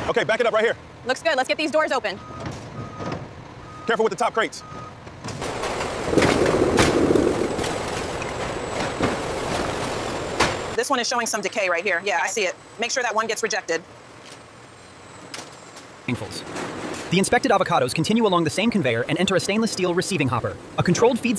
Okay, back it up right here. Looks good. Let's get these doors open. Careful with the top crates. This one is showing some decay right here. Yeah, I see it. Make sure that one gets rejected. The inspected avocados continue along the same conveyor and enter a stainless steel receiving hopper. A controlled feed...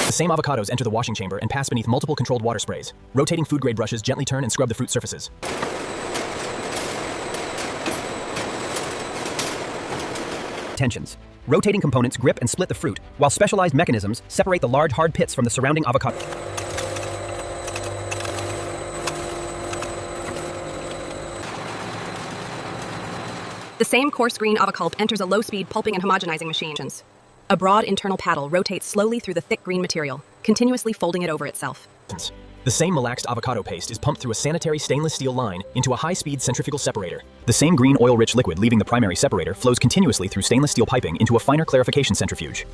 The same avocados enter the washing chamber and pass beneath multiple controlled water sprays. Rotating food-grade brushes gently turn and scrub the fruit surfaces. Tensions. Rotating components grip and split the fruit, while specialized mechanisms separate the large hard pits from the surrounding avocado. The same coarse green avocado enters a low-speed pulping and homogenizing machine. A broad internal paddle rotates slowly through the thick green material, continuously folding it over itself. The same malaxed avocado paste is pumped through a sanitary stainless steel line into a high-speed centrifugal separator. The same green oil-rich liquid leaving the primary separator flows continuously through stainless steel piping into a finer clarification centrifuge.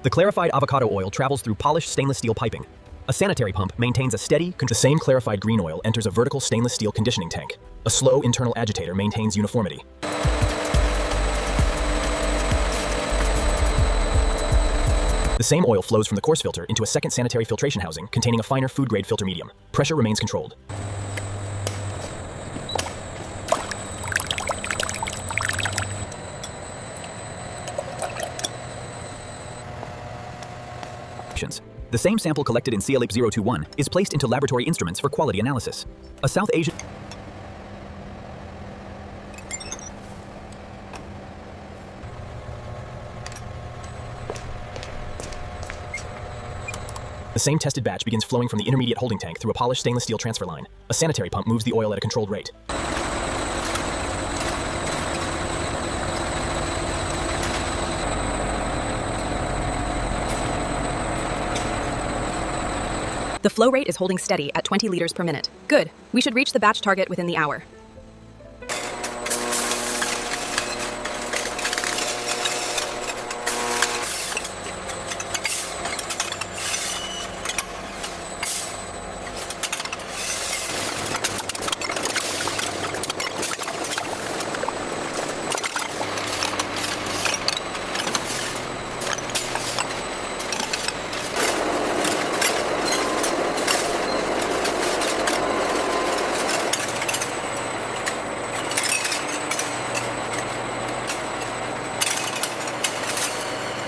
The clarified avocado oil travels through polished stainless steel piping. A sanitary pump maintains a steady, the same clarified green oil enters a vertical stainless steel conditioning tank. A slow internal agitator maintains uniformity. The same oil flows from the coarse filter into a second sanitary filtration housing containing a finer food-grade filter medium. Pressure remains controlled. The same sample collected in CLAP 021 is placed into laboratory instruments for quality analysis. A South Asian... The same tested batch begins flowing from the intermediate holding tank through a polished stainless steel transfer line. A sanitary pump moves the oil at a controlled rate. The flow rate is holding steady at 20 liters per minute. Good. We should reach the batch target within the hour.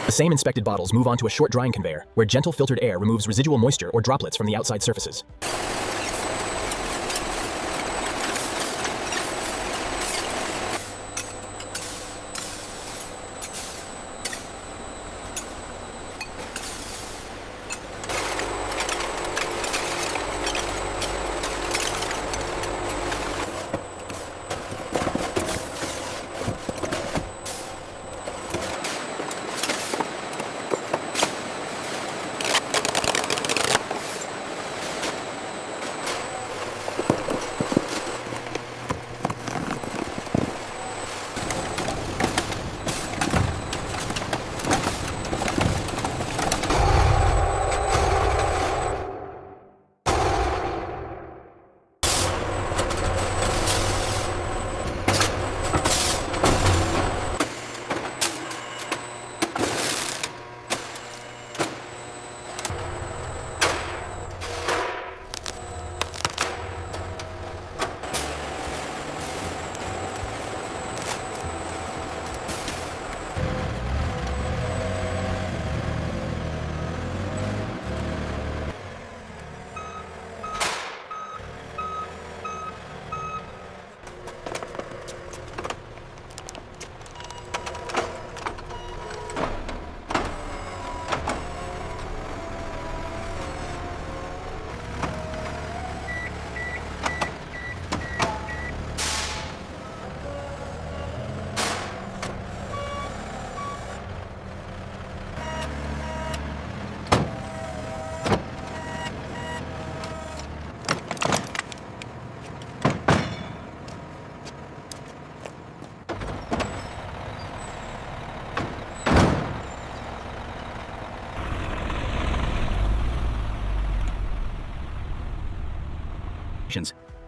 The same inspected bottles move on to a short drying conveyor, where gentle filtered air removes residual moisture or droplets from the outside surfaces.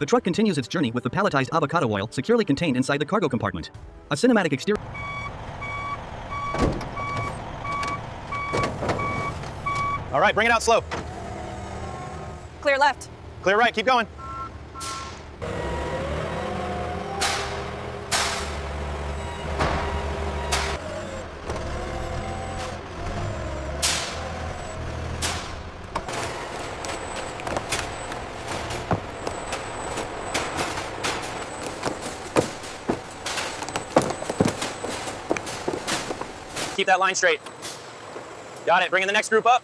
The truck continues its journey with the palletized avocado oil securely contained inside the cargo compartment. A cinematic exterior. All right, bring it out slow. Clear left. Clear right, keep going. Keep that line straight. Got it, bring in the next group up.